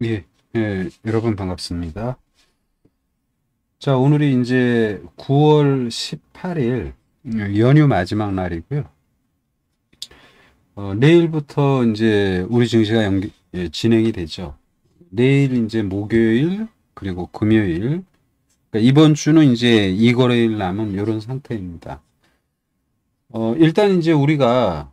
예, 여러분 반갑습니다. 자, 오늘이 이제 9월 18일 연휴 마지막 날이고요. 내일부터 이제 우리 증시가 진행이 되죠. 내일 이제 목요일 그리고 금요일, 그러니까 이번 주는 이제 2거래일 남은 이런 상태입니다. 일단 이제 우리가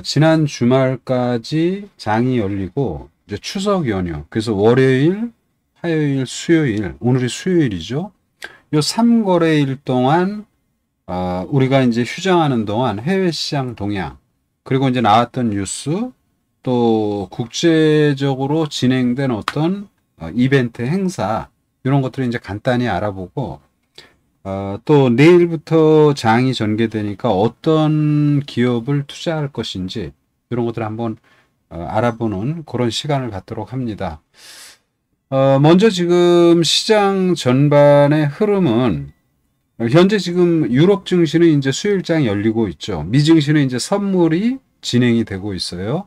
지난 주말까지 장이 열리고 이제 추석 연휴, 그래서 월요일, 화요일, 수요일, 오늘이 수요일이죠. 요 3거래일 동안 우리가 이제 휴장하는 동안 해외 시장 동향, 그리고 이제 나왔던 뉴스, 또 국제적으로 진행된 어떤 이벤트 행사, 이런 것들을 이제 간단히 알아보고, 또 내일부터 장이 전개되니까 어떤 기업을 투자할 것인지 이런 것들을 한번 알아보는 그런 시간을 갖도록 합니다. 먼저 지금 시장 전반의 흐름은 현재 지금 유럽 증시는 이제 수요일장 열리고 있죠. 미 증시는 이제 선물이 진행이 되고 있어요.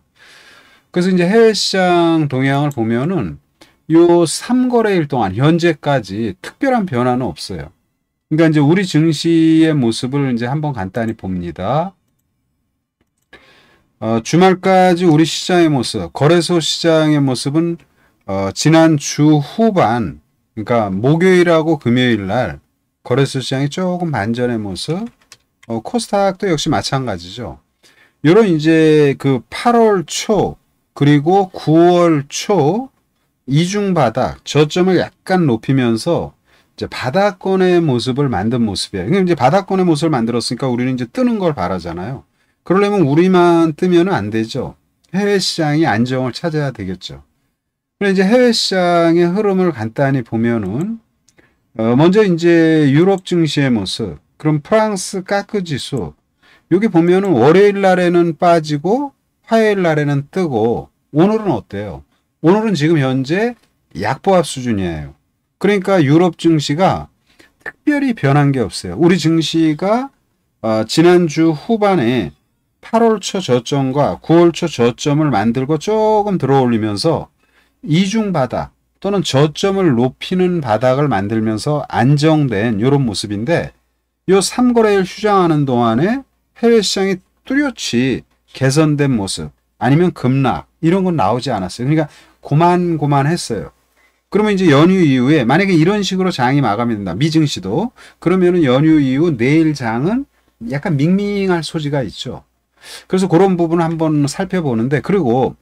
그래서 이제 해외 시장 동향을 보면은 요 3거래일 동안 현재까지 특별한 변화는 없어요. 그러니까 이제 우리 증시의 모습을 이제 한번 간단히 봅니다. 주말까지 우리 시장의 모습, 거래소 시장의 모습은 지난 주 후반, 그러니까 목요일하고 금요일 날 거래소 시장이 조금 반전의 모습, 코스닥도 역시 마찬가지죠. 요런 이제 그 8월 초 그리고 9월 초 이중 바닥 저점을 약간 높이면서 이제 바닥권의 모습을 만든 모습이에요. 그러니까 이제 바닥권의 모습을 만들었으니까 우리는 이제 뜨는 걸 바라잖아요. 그러려면 우리만 뜨면 안 되죠. 해외 시장이 안정을 찾아야 되겠죠. 그럼 이제 해외 시장의 흐름을 간단히 보면은 먼저 이제 유럽 증시의 모습. 그럼 프랑스 까크 지수. 여기 보면은 월요일 날에는 빠지고 화요일 날에는 뜨고 오늘은 어때요? 오늘은 지금 현재 약보합 수준이에요. 그러니까 유럽 증시가 특별히 변한 게 없어요. 우리 증시가 지난주 후반에 8월 초 저점과 9월 초 저점을 만들고 조금 들어올리면서 이중 바닥 또는 저점을 높이는 바닥을 만들면서 안정된 이런 모습인데 요 3거래일 휴장하는 동안에 해외 시장이 뚜렷이 개선된 모습 아니면 급락 이런 건 나오지 않았어요. 그러니까 고만고만했어요. 그러면 이제 연휴 이후에 만약에 이런 식으로 장이 마감이 된다. 미증시도 그러면은 연휴 이후 내일 장은 약간 밍밍할 소지가 있죠. 그래서 그런 부분을 한번 살펴보는데 그리고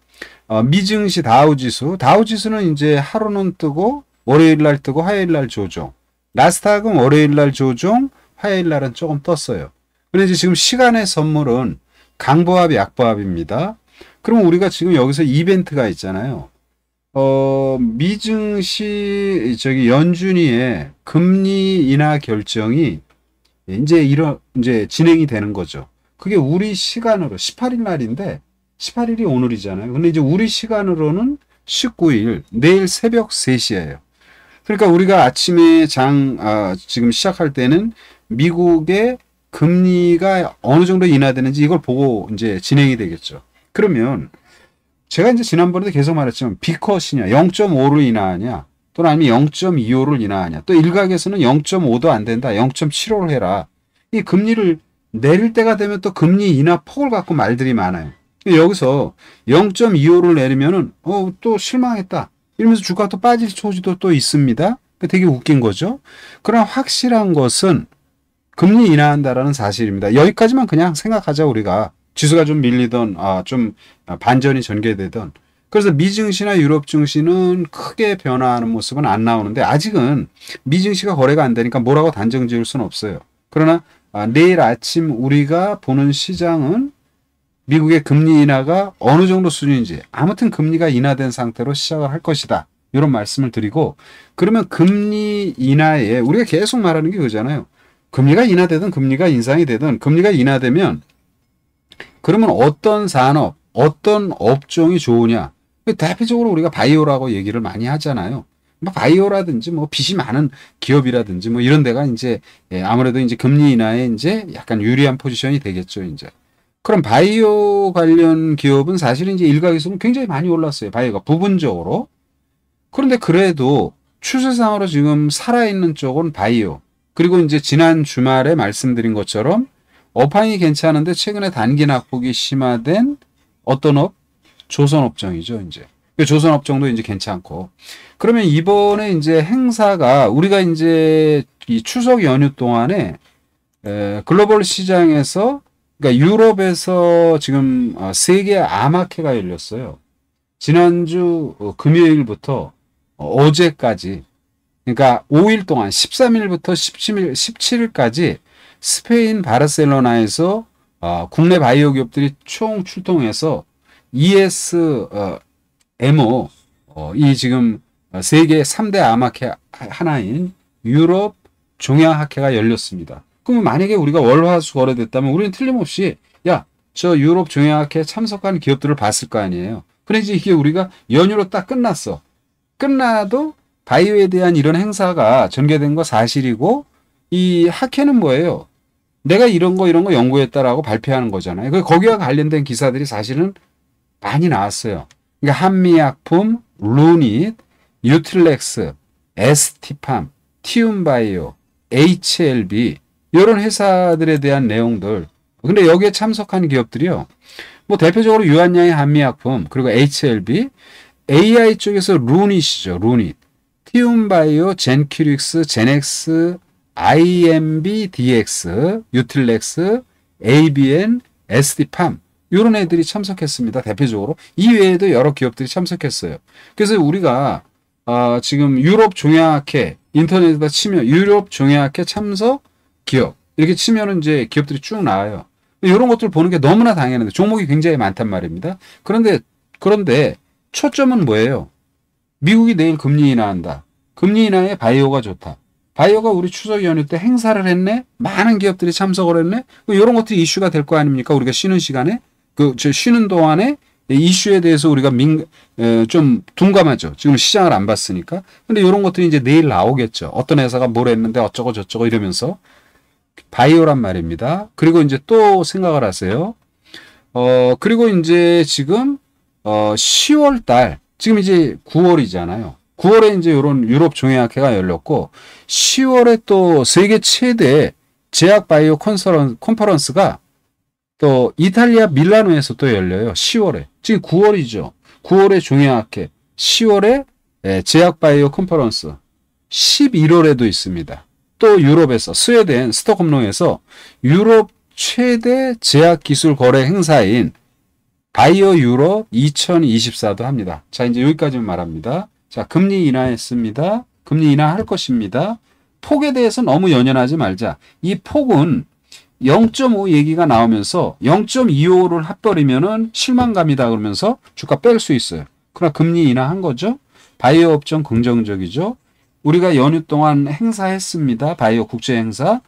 미증시 다우지수는 이제 하루는 뜨고 월요일 날 뜨고 화요일 날 조정. 나스닥은 월요일 날 조정, 화요일 날은 조금 떴어요. 그런데 지금 시간의 선물은 강보합, 약보합입니다. 그럼 우리가 지금 여기서 이벤트가 있잖아요. 미증시 연준이의 금리 인하 결정이 이제 진행이 되는 거죠. 그게 우리 시간으로 18일 날인데 18일이 오늘이잖아요. 근데 이제 우리 시간으로는 19일 내일 새벽 3시예요. 그러니까 우리가 아침에 지금 시작할 때는 미국의 금리가 어느 정도 인하되는지 이걸 보고 이제 진행이 되겠죠. 그러면 제가 이제 지난번에도 계속 말했지만 B컷이냐 0.5를 인하하냐 또는 아니면 0.25를 인하하냐 또 일각에서는 0.5도 안 된다 0.75를 해라. 이 금리를 내릴 때가 되면 또 금리 인하 폭을 갖고 말들이 많아요. 여기서 0.25를 내리면은 또 실망했다 이러면서 주가가 또 빠질 소지도 또 있습니다. 되게 웃긴 거죠. 그러나 확실한 것은 금리 인하한다라는 사실입니다. 여기까지만 그냥 생각하자 우리가. 지수가 좀 밀리던 좀 반전이 전개되던 그래서 미증시나 유럽 증시는 크게 변화하는 모습은 안 나오는데 아직은 미증시가 거래가 안 되니까 뭐라고 단정 지을 수는 없어요. 그러나 내일 아침 우리가 보는 시장은 미국의 금리 인하가 어느 정도 수준인지 아무튼 금리가 인하된 상태로 시작을 할 것이다. 이런 말씀을 드리고 그러면 금리 인하에 우리가 계속 말하는 게 그거잖아요. 금리가 인하되든 금리가 인상이 되든 금리가 인하되면 그러면 어떤 산업, 어떤 업종이 좋으냐? 대표적으로 우리가 바이오라고 얘기를 많이 하잖아요. 뭐 바이오라든지 뭐 빚이 많은 기업이라든지 뭐 이런 데가 이제 아무래도 이제 금리 인하에 이제 약간 유리한 포지션이 되겠죠, 이제. 그럼 바이오 관련 기업은 사실은 이제 일각에서는 굉장히 많이 올랐어요. 바이오가 부분적으로. 그런데 그래도 추세상으로 지금 살아있는 쪽은 바이오. 그리고 이제 지난 주말에 말씀드린 것처럼 업황이 괜찮은데 최근에 단기 낙폭이 심화된 어떤 업? 조선업종이죠, 이제. 조선업종도 이제 괜찮고. 그러면 이번에 이제 행사가 우리가 이제 이 추석 연휴 동안에 글로벌 시장에서 그러니까 유럽에서 지금 세계 암학회가 열렸어요. 지난주 금요일부터 어제까지 그러니까 5일 동안 13일부터 17일까지 스페인 바르셀로나에서 국내 바이오 기업들이 총 출동해서 ESMO 이 지금 세계 3대 암학회 하나인 유럽 종양학회가 열렸습니다. 그럼 만약에 우리가 월화수 거래됐다면 우리는 틀림없이 야, 저 유럽 종양학회 참석한 기업들을 봤을 거 아니에요. 그런데 이게 우리가 연휴로 딱 끝났어. 끝나도 바이오에 대한 이런 행사가 전개된 거 사실이고 이 학회는 뭐예요? 내가 이런 거 연구했다라고 발표하는 거잖아요. 거기와 관련된 기사들이 사실은 많이 나왔어요. 그러니까 한미약품, 루닛, 유틸렉스, ST팜, 티움바이오, HLB 이런 회사들에 대한 내용들. 근데 여기에 참석한 기업들이요. 뭐 대표적으로 유한양의 한미약품 그리고 HLB, AI 쪽에서 루닛이죠. 루닛, 티움바이오, 젠큐릭스, 제넥스, IMB, DX, 유틸렉스, ABN, ST팜 이런 애들이 참석했습니다. 대표적으로. 이 외에도 여러 기업들이 참석했어요. 그래서 우리가 지금 유럽 종양학회 인터넷에다 치면 유럽 종양학회 참석 기업 이렇게 치면은 이제 기업들이 쭉 나와요. 이런 것들 보는 게 너무나 당연한데 종목이 굉장히 많단 말입니다. 그런데 초점은 뭐예요? 미국이 내일 금리 인하한다. 금리 인하에 바이오가 좋다. 바이오가 우리 추석 연휴 때 행사를 했네? 많은 기업들이 참석을 했네? 이런 것들이 이슈가 될 거 아닙니까? 우리가 쉬는 시간에? 쉬는 동안에 이슈에 대해서 우리가 좀 둔감하죠. 지금 시장을 안 봤으니까. 근데 이런 것들이 이제 내일 나오겠죠. 어떤 회사가 뭘 했는데 어쩌고 저쩌고 이러면서. 바이오란 말입니다. 그리고 이제 또 생각을 하세요. 그리고 이제 지금 10월 달, 지금 이제 9월이잖아요. 9월에 이제 이런 유럽 종양학회가 열렸고 10월에 또 세계 최대 제약 바이오 컨퍼런스가 또 이탈리아 밀라노에서 또 열려요. 10월에. 지금 9월이죠. 9월에 종양학회, 10월에 제약 바이오 컨퍼런스, 11월에도 있습니다. 또 유럽에서 스웨덴 스톡홀름에서 유럽 최대 제약 기술 거래 행사인 바이오 유럽 2024도 합니다. 자, 이제 여기까지만 말합니다. 자, 금리 인하했습니다. 금리 인하할 것입니다. 폭에 대해서 너무 연연하지 말자. 이 폭은 0.5 얘기가 나오면서 0.25를 합버리면은 실망감이다 그러면서 주가 뺄 수 있어요. 그러나 금리 인하한 거죠. 바이오 업종 긍정적이죠. 우리가 연휴 동안 행사했습니다. 바이오 국제 행사.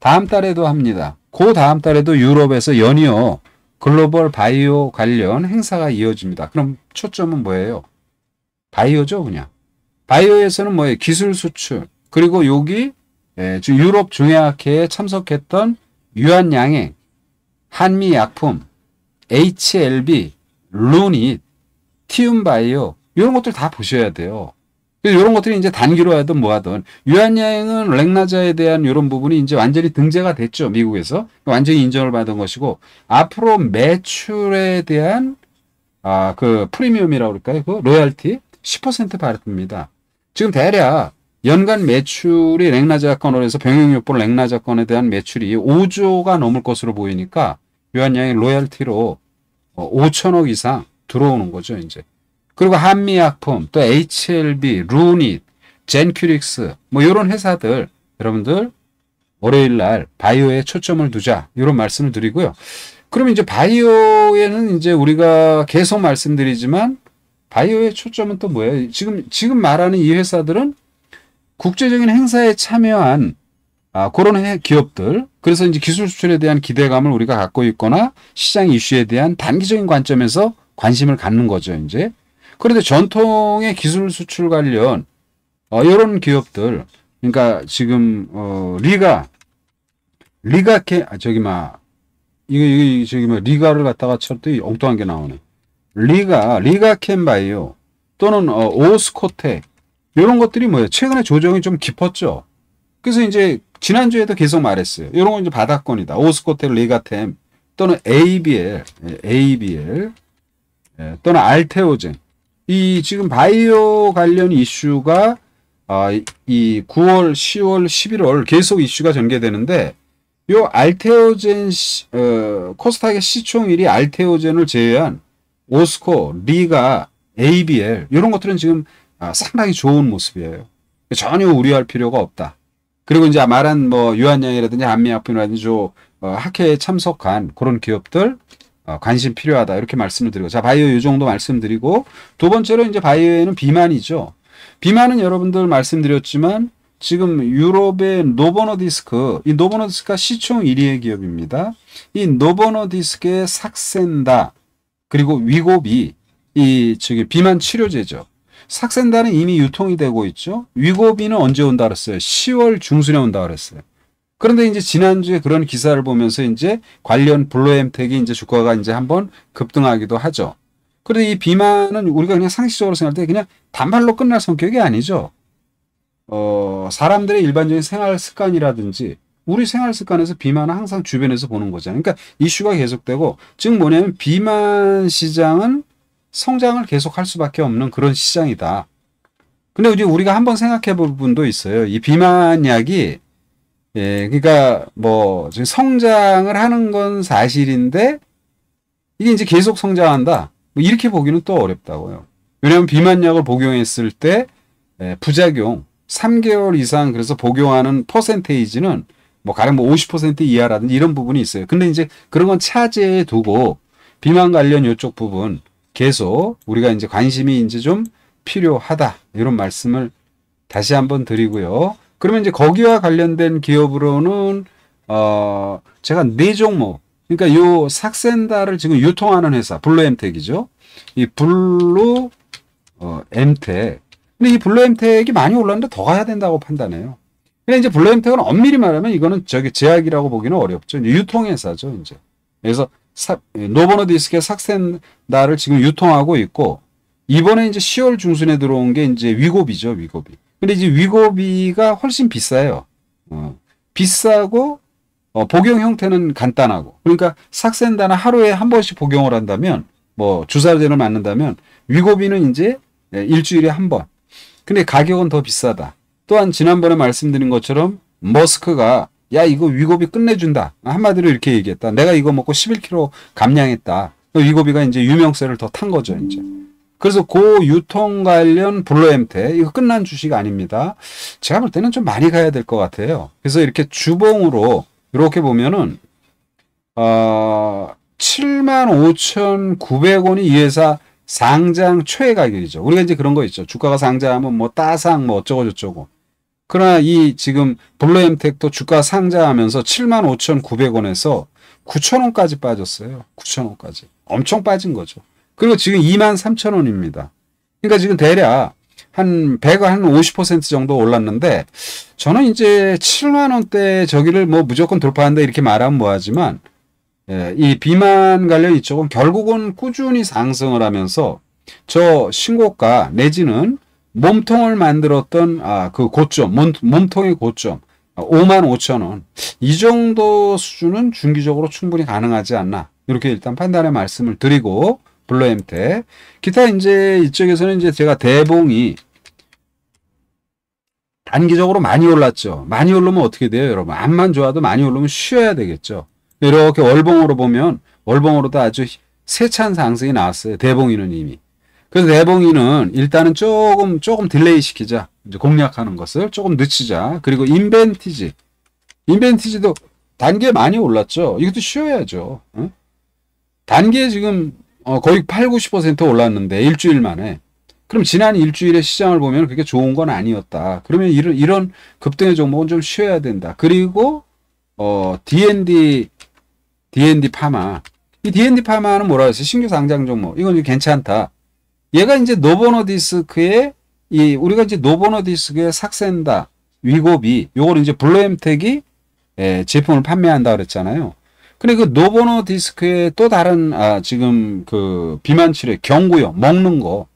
다음 달에도 합니다. 그 다음 달에도 유럽에서 연이어 글로벌 바이오 관련 행사가 이어집니다. 그럼 초점은 뭐예요? 바이오죠, 그냥. 바이오에서는 뭐예요? 기술 수출. 그리고 여기 유럽 종양학회에 참석했던 유한양행, 한미약품, HLB, 루닛, 티움바이오 이런 것들 다 보셔야 돼요. 이런 것들이 이제 단기로 하든 뭐 하든 유한양행은 렉나자에 대한 이런 부분이 이제 완전히 등재가 됐죠. 미국에서. 완전히 인정을 받은 것이고 앞으로 매출에 대한 그 프리미엄이라고 그럴까요? 그 로열티 10% 받습니다. 지금 대략 연간 매출이 렉나자 건으로해서 병용요법 렉나자 건에 대한 매출이 5조가 넘을 것으로 보이니까 유한양행 로열티로 5천억 이상 들어오는 거죠, 이제. 그리고 한미약품, 또 HLB, 루닛, 젠큐릭스 뭐 이런 회사들 여러분들 월요일 날 바이오에 초점을 두자 이런 말씀을 드리고요. 그러면 이제 바이오에는 이제 우리가 계속 말씀드리지만 바이오의 초점은 또 뭐예요? 지금 말하는 이 회사들은 국제적인 행사에 참여한 그런 기업들, 그래서 이제 기술 수출에 대한 기대감을 우리가 갖고 있거나 시장 이슈에 대한 단기적인 관점에서 관심을 갖는 거죠, 이제. 그런데 전통의 기술 수출 관련 이런 기업들, 그러니까 지금 리가를 갖다가 쳤더니 엉뚱한 게 나오네. 리가캔바이오 또는 오스코텍 이런 것들이 뭐예요? 최근에 조정이 좀 깊었죠. 그래서 이제 지난주에도 계속 말했어요. 이런 건 이제 바닥권이다. 오스코텔, 리가템 또는 ABL 또는 알테오젠. 이 지금 바이오 관련 이슈가 이 9월, 10월, 11월 계속 이슈가 전개되는데 요 알테오젠 코스닥의 시총일이 알테오젠을 제외한 오스코, 리가, ABL 이런 것들은 지금 상당히 좋은 모습이에요. 전혀 우려할 필요가 없다. 그리고 이제 말한 뭐 유한양이라든지 한미약품이라든지 학회에 참석한 그런 기업들 관심 필요하다 이렇게 말씀을 드리고 자 바이오 이 정도 말씀드리고 두 번째로 이제 바이오에는 비만이죠. 비만은 여러분들 말씀드렸지만 지금 유럽의 노보노디스크 이 노보노디스크가 시총 1위의 기업입니다. 이 노보노디스크의 삭센다 그리고 위고비 이 저기 비만 치료제죠. 삭센다는 이미 유통이 되고 있죠. 위고비는 언제 온다 그랬어요? 10월 중순에 온다 그랬어요. 그런데 이제 지난주에 그런 기사를 보면서 이제 관련 블루엠텍이 이제 주가가 이제 한번 급등하기도 하죠. 그런데 이 비만은 우리가 그냥 상식적으로 생각할 때 그냥 단발로 끝날 성격이 아니죠. 사람들의 일반적인 생활 습관이라든지 우리 생활 습관에서 비만은 항상 주변에서 보는 거잖아요. 그러니까 이슈가 계속되고 즉 뭐냐면 비만 시장은 성장을 계속할 수밖에 없는 그런 시장이다. 근데 이제 우리가 한번 생각해 볼 부분도 있어요. 이 비만약이 그러니까 뭐 지금 성장을 하는 건 사실인데 이게 이제 계속 성장한다. 뭐 이렇게 보기는 또 어렵다고요. 왜냐하면 비만약을 복용했을 때 부작용 3개월 이상 그래서 복용하는 퍼센테이지는 뭐 가령 뭐 50% 이하라든지 이런 부분이 있어요. 근데 이제 그런 건 차제에 두고 비만 관련 이쪽 부분 계속 우리가 이제 관심이 이제 좀 필요하다. 이런 말씀을 다시 한번 드리고요. 그러면 이제 거기와 관련된 기업으로는 제가 4종목 그러니까 요 삭센다를 지금 유통하는 회사 블루엠텍이죠. 이 블루엠텍 근데 이 블루엠텍이 많이 올랐는데 더 가야 된다고 판단해요. 근데 이제 블루엠텍은 엄밀히 말하면 이거는 저기 제약이라고 보기는 어렵죠. 이제 유통회사죠, 이제. 그래서 노보노디스크의 삭센다를 지금 유통하고 있고 이번에 이제 10월 중순에 들어온 게 이제 위고비죠, 위고비. 근데 이제 위고비가 훨씬 비싸요. 비싸고 복용 형태는 간단하고. 그러니까 삭센다는 하루에 한 번씩 복용을 한다면 뭐 주사제를 맞는다면 위고비는 이제 일주일에 한 번. 근데 가격은 더 비싸다. 또한 지난번에 말씀드린 것처럼 머스크가 야 이거 위고비 끝내준다. 한마디로 이렇게 얘기했다. 내가 이거 먹고 11kg 감량했다. 위고비가 이제 유명세를 더 탄 거죠. 이제. 그래서 그 유통 관련 블루엠텍 이거 끝난 주식 아닙니다. 제가 볼 때는 좀 많이 가야 될 것 같아요. 그래서 이렇게 주봉으로 이렇게 보면은 75,900원이 이 회사 상장 최애 가격이죠. 우리가 이제 그런 거 있죠. 주가가 상장하면 뭐 따상 뭐 어쩌고 저쩌고. 그러나 이 지금 블루엠텍도 주가 상장하면서 75,900원에서 9,000원까지 빠졌어요. 9,000원까지. 엄청 빠진 거죠. 그리고 지금 23,000원입니다. 그러니까 지금 대략 한 50% 정도 올랐는데 저는 이제 7만원대 저기를 뭐 무조건 돌파한다 이렇게 말하면 뭐하지만 이 비만 관련 이쪽은 결국은 꾸준히 상승을 하면서 저 신고가 내지는 몸통을 만들었던 그 고점, 몸통의 고점 55,000원 이 정도 수준은 중기적으로 충분히 가능하지 않나 이렇게 일단 판단의 말씀을 드리고 블루엠텍 기타 이제 이쪽에서는 이제 제가 대봉이 단기적으로 많이 올랐죠. 많이 오르면 어떻게 돼요, 여러분? 암만 좋아도 많이 오르면 쉬어야 되겠죠. 이렇게 월봉으로 보면 월봉으로도 아주 세찬 상승이 나왔어요. 대봉이는 이미. 그래서 대봉이는 일단은 조금 딜레이 시키자. 이제 공략하는 것을 조금 늦추자. 그리고 인벤티지도 단기에 많이 올랐죠. 이것도 쉬어야죠. 응? 단기에 지금 거의 80-90% 올랐는데 일주일 만에. 그럼 지난 일주일의 시장을 보면 그게 좋은 건 아니었다. 그러면 이런 급등의 종목은 좀 쉬어야 된다. 그리고 D&D 파마. 이 D&D 파마는 뭐라 했어요? 신규 상장 종목. 이건 이제 괜찮다. 얘가 이제 노보노디스크의 우리가 이제 노보노디스크의 삭센다, 위고비, 요걸 이제 블루엠텍이 제품을 판매한다 그랬잖아요. 근데 그 노보노디스크의 또 다른 지금 그 비만 치료 경구용 먹는 거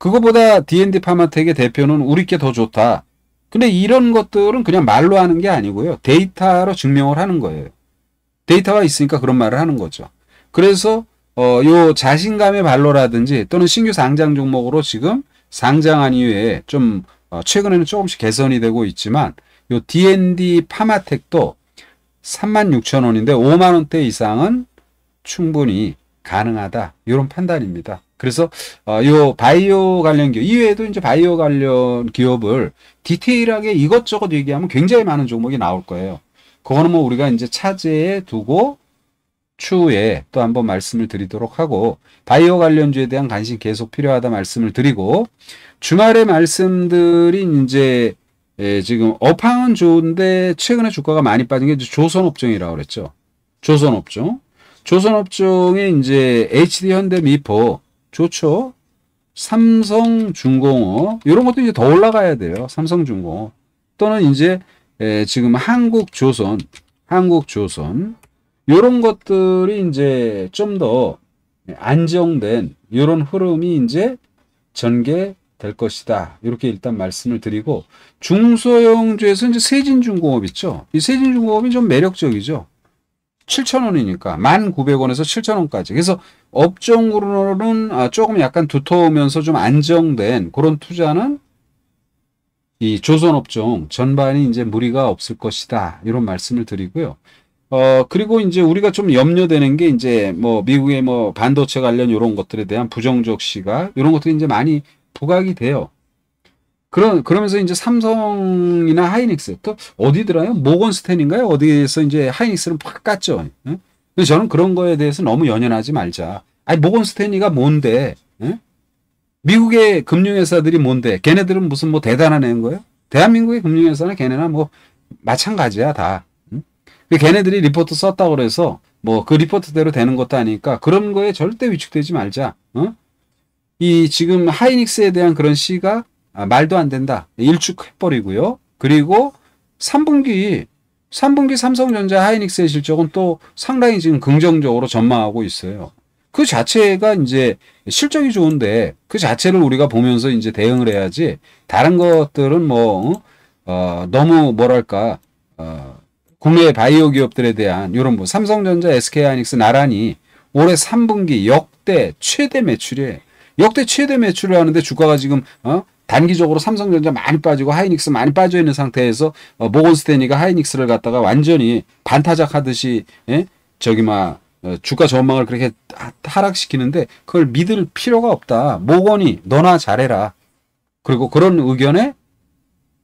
그거보다 D&D 파마텍의 대표는 우리 게 더 좋다. 근데 이런 것들은 그냥 말로 하는 게 아니고요. 데이터로 증명을 하는 거예요. 데이터가 있으니까 그런 말을 하는 거죠. 그래서 요 자신감의 발로라든지 또는 신규 상장 종목으로 지금 상장한 이후에 좀 최근에는 조금씩 개선이 되고 있지만 요 D&D 파마텍도 36,000원인데 5만 원대 이상은 충분히 가능하다. 이런 판단입니다. 그래서 요 바이오 관련 기업 이외에도 이제 바이오 관련 기업을 디테일하게 이것저것 얘기하면 굉장히 많은 종목이 나올 거예요. 그거는 뭐 우리가 이제 차제에 두고 추후에 또 한번 말씀을 드리도록 하고 바이오 관련주에 대한 관심 계속 필요하다 말씀을 드리고 주말에 말씀드린 이제 지금 업황은 좋은데 최근에 주가가 많이 빠진 게 이제 조선업종이라고 그랬죠. 조선업종. 조선업종에 이제 HD 현대미포 좋죠. 삼성중공업 이런 것도 이제 더 올라가야 돼요. 삼성중공업 또는 이제 지금 한국조선 이런 것들이 이제 좀 더 안정된 이런 흐름이 이제 전개될 것이다. 이렇게 일단 말씀을 드리고 중소형주에서 이제 세진중공업 있죠. 이 세진중공업이 좀 매력적이죠. 7,000원이니까 1,900원에서 7,000원까지. 그래서 업종으로는 조금 약간 두터우면서 좀 안정된 그런 투자는 이 조선업종 전반이 이제 무리가 없을 것이다. 이런 말씀을 드리고요. 그리고 이제 우리가 좀 염려되는 게 이제 뭐 미국의 뭐 반도체 관련 이런 것들에 대한 부정적 시각 이런 것들이 이제 많이 부각이 돼요. 그러면서 이제 삼성이나 하이닉스 또 어디더라요? 모건스탠인가요? 어디에서 이제 하이닉스를 팍 깠죠. 응? 근데 저는 그런 거에 대해서 너무 연연하지 말자. 아니 모건스탠이가 뭔데? 응? 미국의 금융회사들이 뭔데? 걔네들은 무슨 뭐 대단한 애인 거예요? 대한민국의 금융회사는 걔네나 뭐 마찬가지야 다. 응? 걔네들이 리포트 썼다고 그래서 뭐 그 리포트대로 되는 것도 아니니까 그런 거에 절대 위축되지 말자. 어? 이 지금 하이닉스에 대한 그런 시각 말도 안 된다. 일축해버리고요. 그리고 3분기 삼성전자 하이닉스의 실적은 또 상당히 지금 긍정적으로 전망하고 있어요. 그 자체가 이제 실적이 좋은데 그 자체를 우리가 보면서 이제 대응을 해야지 다른 것들은 뭐, 너무 뭐랄까, 국내 바이오 기업들에 대한 이런 뭐 삼성전자, SK 하이닉스 나란히 올해 3분기 역대 최대 매출이에요. 역대 최대 매출을 하는데 주가가 지금, 단기적으로 삼성전자 많이 빠지고 하이닉스 많이 빠져 있는 상태에서 모건스탠리가 하이닉스를 갖다가 완전히 반타작하듯이 저기 막 주가 전망을 그렇게 하락시키는데 그걸 믿을 필요가 없다. 모건이 너나 잘해라. 그리고 그런 의견에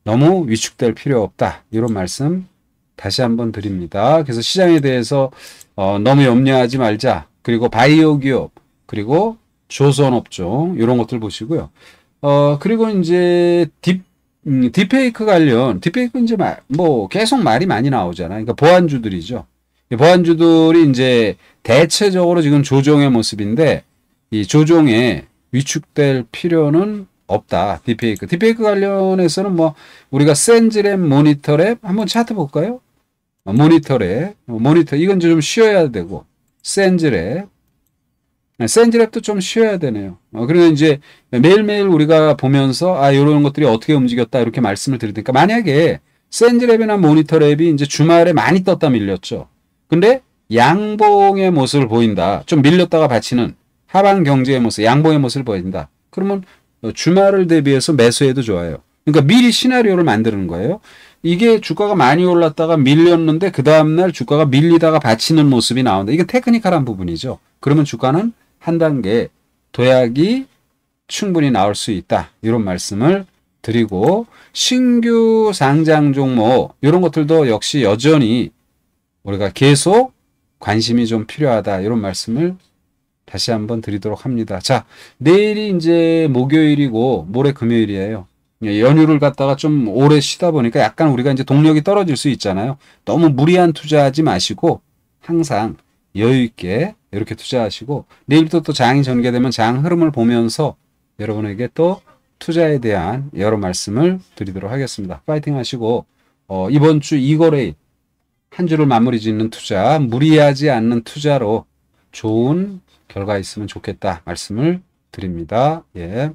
너무 위축될 필요 없다. 이런 말씀 다시 한번 드립니다. 그래서 시장에 대해서 너무 염려하지 말자. 그리고 바이오 기업 그리고 조선업종 이런 것들 보시고요. 그리고 이제 딥페이크 관련, 딥페이크 이제 뭐 계속 말이 많이 나오잖아요. 그러니까 보안주들이죠. 보안주들이 이제 대체적으로 지금 조정의 모습인데 이 조정에 위축될 필요는 없다. 딥페이크 관련해서는 뭐 우리가 센즈랩, 모니터랩 한번 차트 볼까요? 모니터 이건 좀 쉬어야 되고 센즈랩도 좀 쉬어야 되네요. 그리고 이제 매일매일 우리가 보면서 이런 것들이 어떻게 움직였다 이렇게 말씀을 드릴 테니까 만약에 센즈랩이나 모니터랩이 이제 주말에 많이 떴다 밀렸죠. 근데 양봉의 모습을 보인다. 좀 밀렸다가 받치는 하방 경제의 모습, 양봉의 모습을 보인다. 그러면 주말을 대비해서 매수해도 좋아요. 그러니까 미리 시나리오를 만드는 거예요. 이게 주가가 많이 올랐다가 밀렸는데 그 다음날 주가가 밀리다가 받치는 모습이 나온다. 이게 테크니컬한 부분이죠. 그러면 주가는 한 단계 도약이 충분히 나올 수 있다. 이런 말씀을 드리고 신규 상장 종목 이런 것들도 역시 여전히 우리가 계속 관심이 좀 필요하다. 이런 말씀을 다시 한번 드리도록 합니다. 자, 내일이 이제 목요일이고 모레 금요일이에요. 연휴를 갖다가 좀 오래 쉬다 보니까 약간 우리가 이제 동력이 떨어질 수 있잖아요. 너무 무리한 투자하지 마시고 항상 여유 있게 이렇게 투자하시고 내일부터 또 장이 전개되면 장 흐름을 보면서 여러분에게 또 투자에 대한 여러 말씀을 드리도록 하겠습니다. 파이팅 하시고 이번 주 이거래일 한 주를 마무리 짓는 투자, 무리하지 않는 투자로 좋은 결과 있으면 좋겠다 말씀을 드립니다. 예.